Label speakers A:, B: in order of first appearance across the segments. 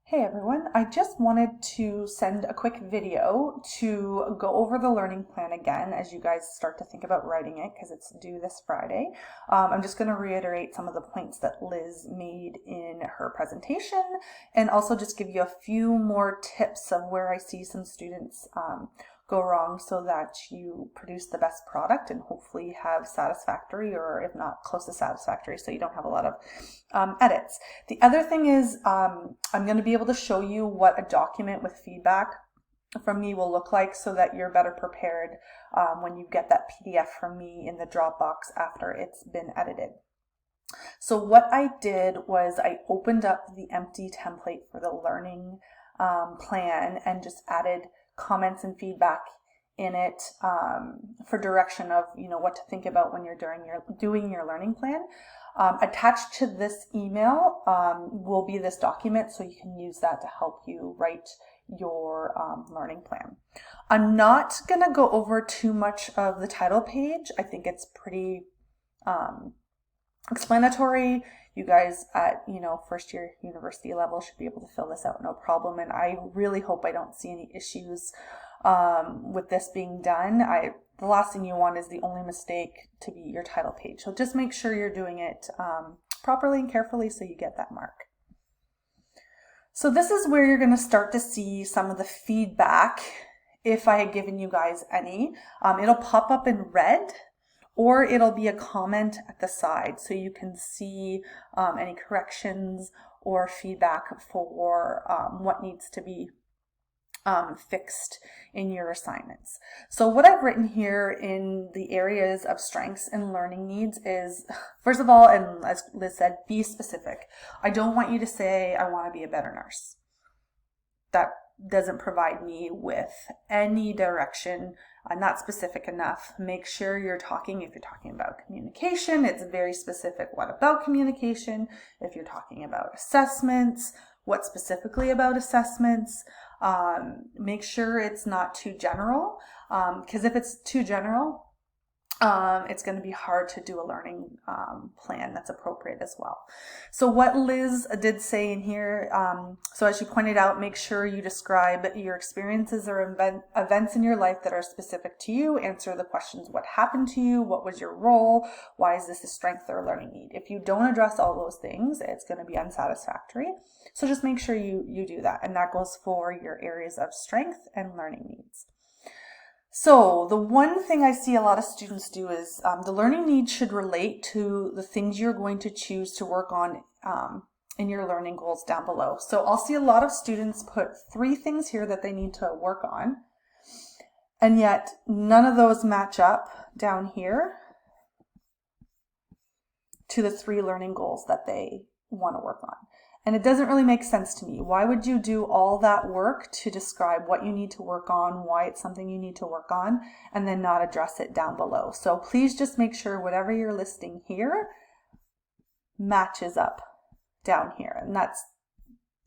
A: Hey everyone, I just wanted to send a quick video to go over the learning plan again as you guys start to think about writing it because it's due this Friday. I'm just going to reiterate some of the points that Liz made in her presentation and also just give you a few more tips of where I see some students go wrong so that you produce the best product and hopefully have satisfactory, or if not close to satisfactory, so you don't have a lot of edits. The other thing is I'm going to be able to show you what a document with feedback from me will look like so that you're better prepared when you get that PDF from me in the Dropbox after it's been edited. So what I did was I opened up the empty template for the learning plan and just added comments and feedback in it for direction of what to think about when you're doing your learning plan. Attached to this email will be this document, so you can use that to help you write your learning plan. I'm not going to go over too much of the title page. I think it's pretty explanatory. You guys at first year university level should be able to fill this out no problem, and I really hope I don't see any issues with this being done. The last thing you want is the only mistake to be your title page, so just make sure you're doing it properly and carefully so you get that mark. So this is where you're going to start to see some of the feedback, if I had given you guys any. It'll pop up in red, or it'll be a comment at the side so you can see any corrections or feedback for what needs to be fixed in your assignments. So what I've written here in the areas of strengths and learning needs is, first of all, and as Liz said, be specific. I don't want you to say, I want to be a better nurse. That doesn't provide me with any direction, not specific enough. Make sure if you're talking about communication, it's very specific. What about communication? If you're talking about assessments, what specifically about assessments? Make sure it's not too general, because if it's too general, it's going to be hard to do a learning plan that's appropriate as well. So what Liz did say in here, so as she pointed out, make sure you describe your experiences or events in your life that are specific to you. Answer the questions: what happened to you? What was your role? Why is this a strength or a learning need? If you don't address all those things, it's going to be unsatisfactory. So just make sure you do that. And that goes for your areas of strength and learning needs. So the one thing I see a lot of students do is the learning needs should relate to the things you're going to choose to work on in your learning goals down below. So I'll see a lot of students put 3 things here that they need to work on, and yet none of those match up down here to the 3 learning goals that they want to work on. And it doesn't really make sense to me. Why would you do all that work to describe what you need to work on, why it's something you need to work on, and then not address it down below? So please just make sure whatever you're listing here matches up down here. And that's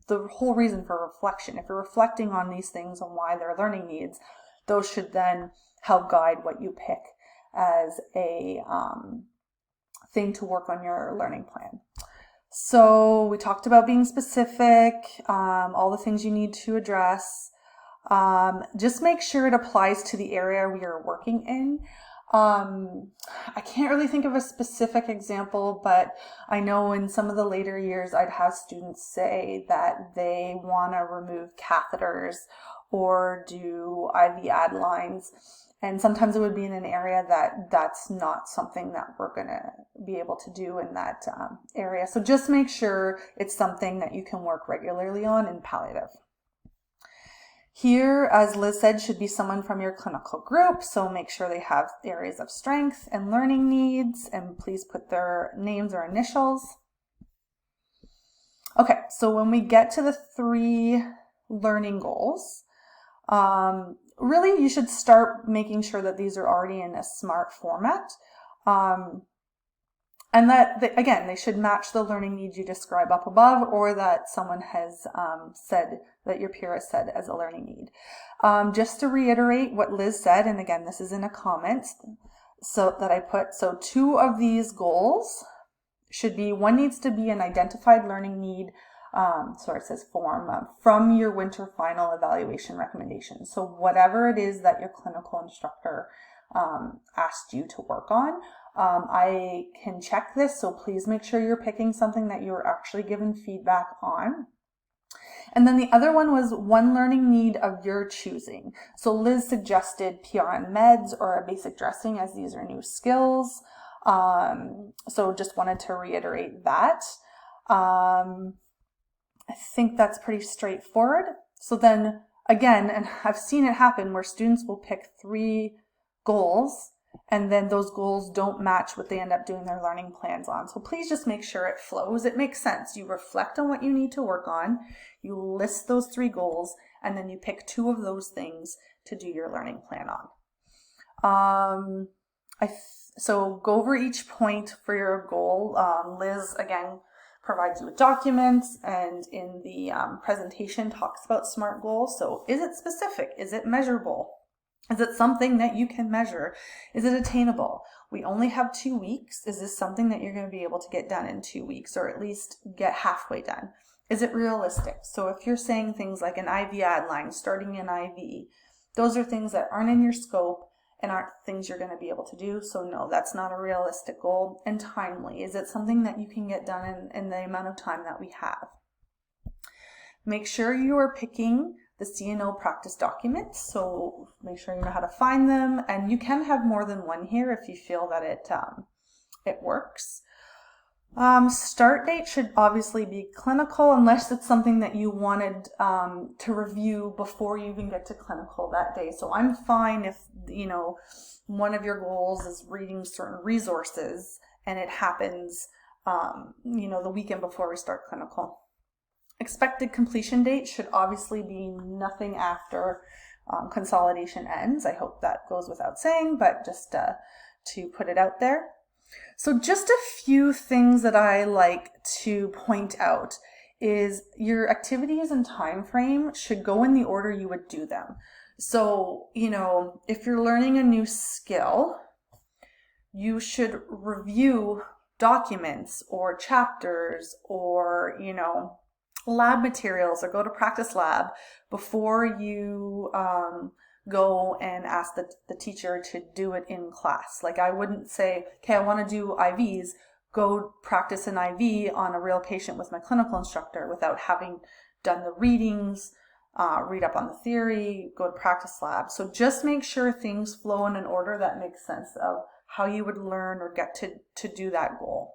A: the whole reason for reflection. If you're reflecting on these things and why they're learning needs, those should then help guide what you pick as a thing to work on your learning plan. So we talked about being specific, all the things you need to address. Just make sure it applies to the area we are working in. I can't really think of a specific example, but I know in some of the later years I'd have students say that they want to remove catheters or do IV add lines. And sometimes it would be in an area that's not something that we're going to be able to do in that area. So just make sure it's something that you can work regularly on in palliative. Here, as Liz said, should be someone from your clinical group. So make sure they have areas of strength and learning needs, and please put their names or initials. Okay, so when we get to the 3 learning goals, really, you should start making sure that these are already in a SMART format. And that, again, they should match the learning needs you describe up above, or that someone has said, that your peer has said as a learning need. Just to reiterate what Liz said, and again, this is in a comment so that I put, so 2 of these goals should be, one needs to be an identified learning need So it says form from your winter final evaluation recommendation. So whatever it is that your clinical instructor asked you to work on, I can check this. So please make sure you're picking something that you're actually given feedback on. And then the other one was one learning need of your choosing. So Liz suggested PRN meds or a basic dressing, as these are new skills. So just wanted to reiterate that. I think that's pretty straightforward. So then again, and I've seen it happen where students will pick 3 goals and then those goals don't match what they end up doing their learning plans on. So please just make sure it flows. It makes sense. You reflect on what you need to work on, you list those 3 goals, and then you pick 2 of those things to do your learning plan on. So go over each point for your goal. Liz, again, provides you with documents, and in the presentation talks about SMART goals. So is it specific? Is it measurable? Is it something that you can measure? Is it attainable? We only have 2 weeks. Is this something that you're going to be able to get done in 2 weeks, or at least get halfway done? Is it realistic? So if you're saying things like an IV ad line, starting an IV, those are things that aren't in your scope and aren't things you're going to be able to do. So no, that's not a realistic goal. And timely. Is it something that you can get done in the amount of time that we have? Make sure you are picking the CNO practice documents. So make sure you know how to find them. And you can have more than one here if you feel that it works. Start date should obviously be clinical, unless it's something that you wanted to review before you even get to clinical that day. So I'm fine if, one of your goals is reading certain resources and it happens, the weekend before we start clinical. Expected completion date should obviously be nothing after consolidation ends. I hope that goes without saying, but just to put it out there. So just a few things that I like to point out is your activities and time frame should go in the order you would do them. So, if you're learning a new skill, you should review documents or chapters or, lab materials, or go to practice lab before you go and ask the teacher to do it in class. Like, I wouldn't say, okay, I want to do IVs, go practice an IV on a real patient with my clinical instructor without having done the readings, read up on the theory, go to practice lab. So just make sure things flow in an order that makes sense of how you would learn or get to do that goal.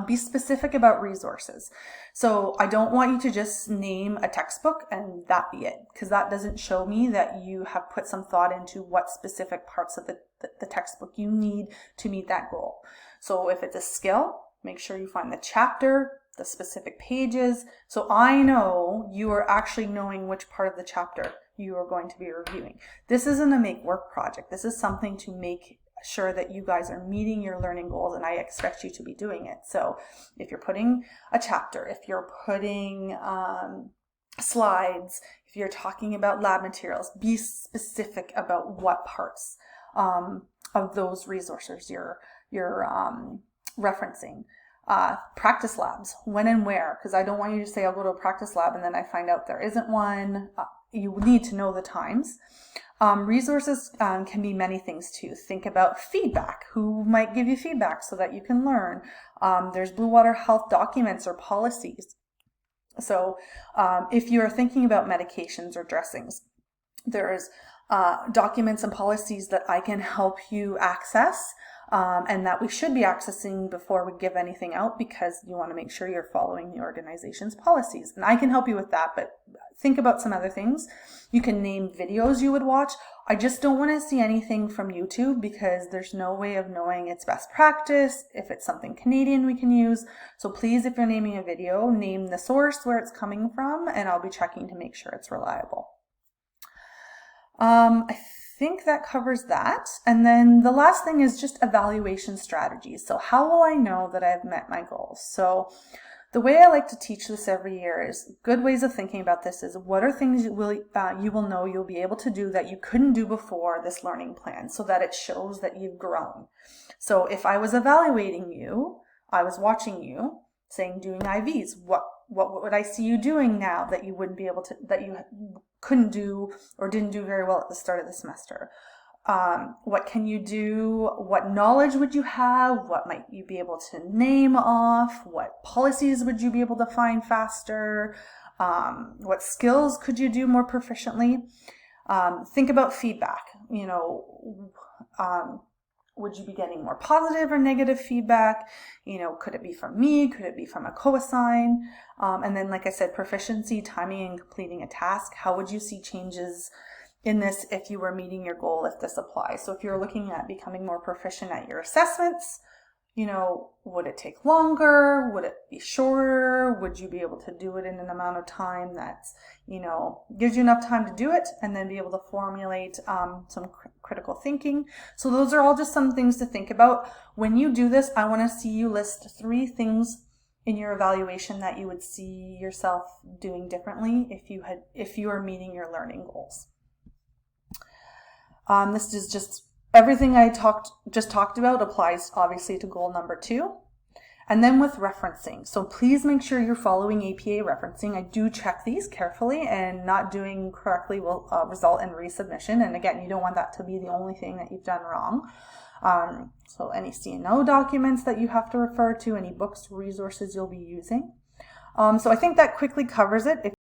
A: Be specific about resources. So I don't want you to just name a textbook and that be it, because that doesn't show me that you have put some thought into what specific parts of the textbook you need to meet that goal. So if it's a skill, make sure you find the chapter, the specific pages, so I know you are actually knowing which part of the chapter you are going to be reviewing. This isn't a make work project. This is something to make sure that you guys are meeting your learning goals, and I expect you to be doing it. So if you're putting a chapter, if you're putting slides, if you're talking about lab materials, be specific about what parts of those resources you're referencing. Practice labs, when and where, because I don't want you to say I'll go to a practice lab and then I find out there isn't one. You need to know the times. Resources can be many things too. Think about feedback. Who might give you feedback so that you can learn? There's Blue Water Health documents or policies. So if you are thinking about medications or dressings, there's documents and policies that I can help you access and that we should be accessing before we give anything out, because you want to make sure you're following the organization's policies. And I can help you with that, but think about some other things. You can name videos you would watch. I just don't want to see anything from YouTube, because there's no way of knowing its best practice, if it's something Canadian we can use. So please, if you're naming a video, name the source where it's coming from, and I'll be checking to make sure it's reliable. I think that covers that. And then the last thing is just evaluation strategies. So how will I know that I've met my goals? So the way I like to teach this every year is good ways of thinking about this is, what are things you will know you'll be able to do that you couldn't do before this learning plan, so that it shows that you've grown. So if I was evaluating you, I was watching you saying doing IVs, what would I see you doing now that you wouldn't be able to, that you couldn't do or didn't do very well at the start of the semester? What can you do? What knowledge would you have? What might you be able to name off? What policies would you be able to find faster? What skills could you do more proficiently? Think about feedback. Would you be getting more positive or negative feedback? Could it be from me? Could it be from a co-assign? And then, like I said, proficiency, timing, and completing a task. How would you see changes in this if you were meeting your goal, if this applies? So if you're looking at becoming more proficient at your assessments, would it take longer? Would it be shorter? Would you be able to do it in an amount of time that's, gives you enough time to do it and then be able to formulate some critical thinking? So those are all just some things to think about. When you do this, I want to see you list 3 things in your evaluation that you would see yourself doing differently if you are meeting your learning goals. This is just everything I just talked about applies obviously to goal number 2. And then with referencing. So please make sure you're following APA referencing. I do check these carefully, and not doing correctly will result in resubmission. And again, you don't want that to be the only thing that you've done wrong. So any C&O documents that you have to refer to, any books, resources you'll be using. So I think that quickly covers it.